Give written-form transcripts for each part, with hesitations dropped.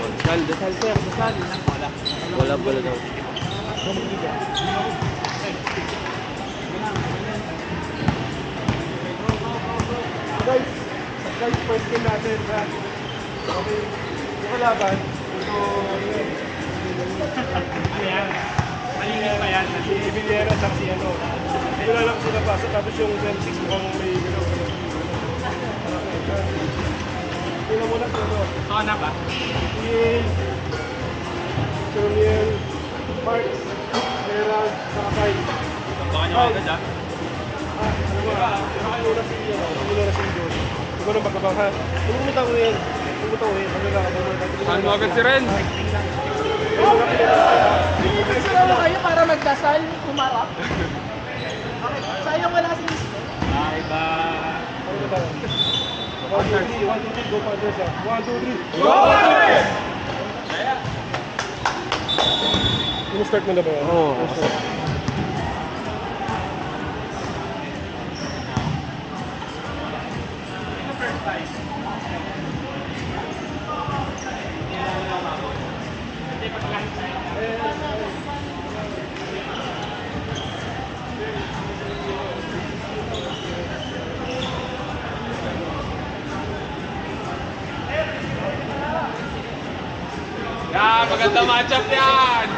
Dasal, dasal sir, dasal. Wala. Wala pala daw. Guys, first game natin ha. Okay. Yung kalaban, ito, ayan. Malinis pa yan. Si Villera at si ano. Wala lang sila pasok. Tapos yung 26 mukhang may gano'n. Tingnan mo lang ito. Ito na ba? Si Choliel, Mark, Gerald, Sakay. Baka nyo agad ah. Ano ba? Nakakuna si John. Ikaw nang magkabang ha. Pumumunta ko yan. Pumumunta ko yan. Ano lang, Saan mo agad si Ren? Sino kayo para magdasal, umarap? Okay, sayang wala si Mr. Ay ba? Ano ba tayo? 1, 2, 3, 1, 2, 3, go Panthers ha. 1, 2, 3. Go Panthers! Start mo na ba? Oo. Yan, maganda matchup yan!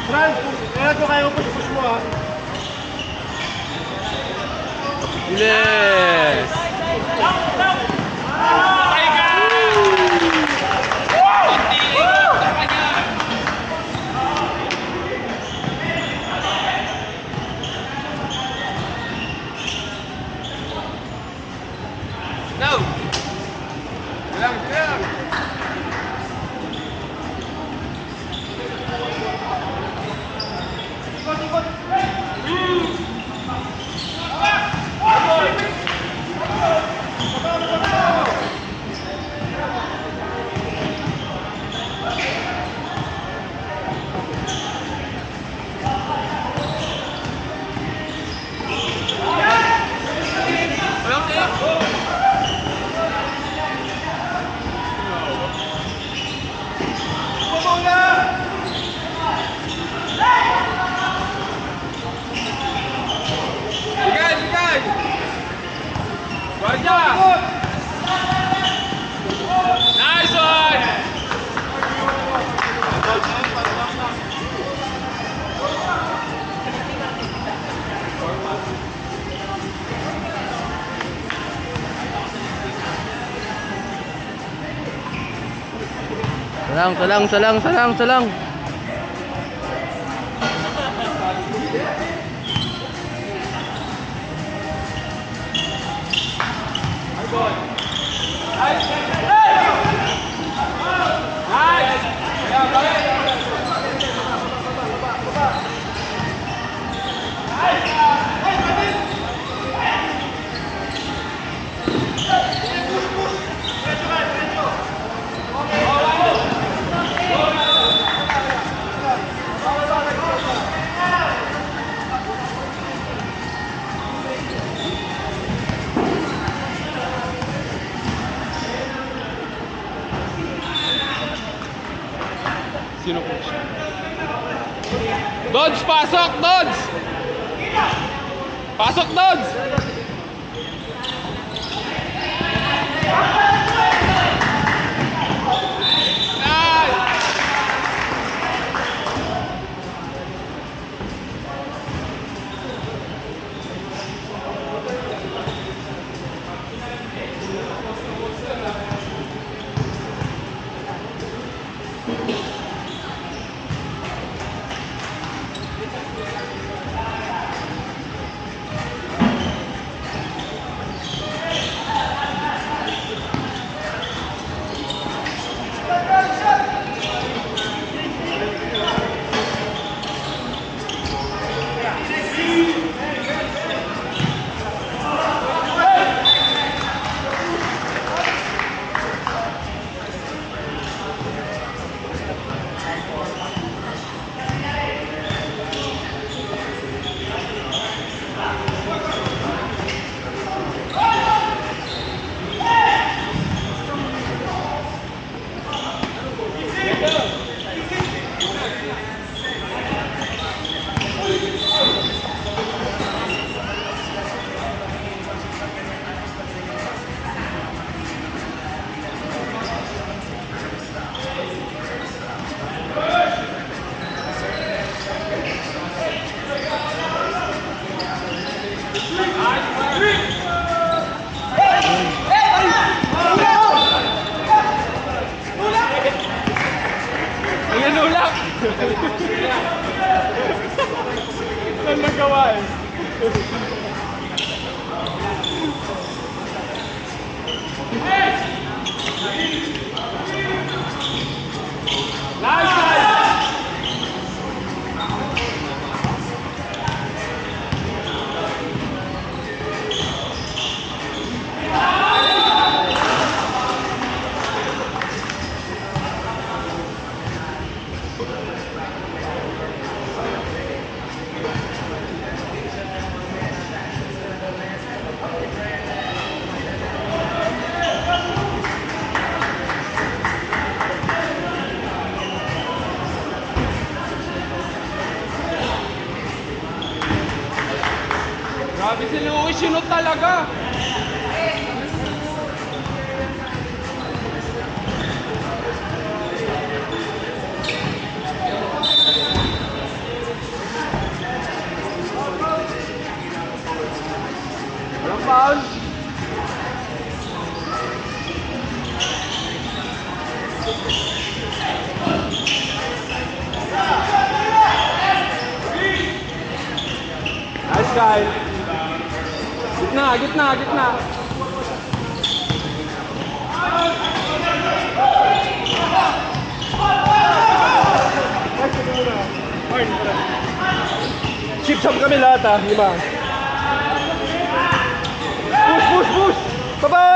Fran, kaya ko kayo push mo ha. Yes! No! Bilang, bilang! Walang tiyak! Bigay, bigay! Guardia! Nice one! Salang. Sino coach? Dodge, pasok! Dodge! Pasok, Dodge! Nice! Grabe si Louie, sinot talaga. Walang foul. Nice, Kyle. Gitna. Chip-chop kami lahat ha, lima. Push! Baba!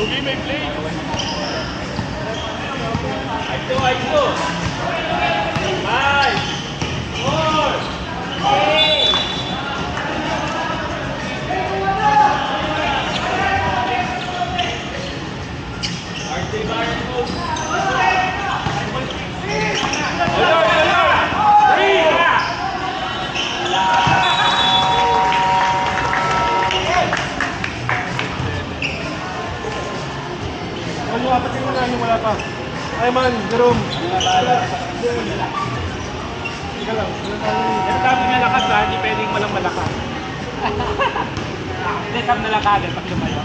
Lugi may play. Ano yung apat yung muna yung wala pa? Ay man, Jerome. Ika lang. Yung sabi nga lakas ha, hindi pwedeng walang malakas. Hindi, sabi na lang kagad pag lumayo.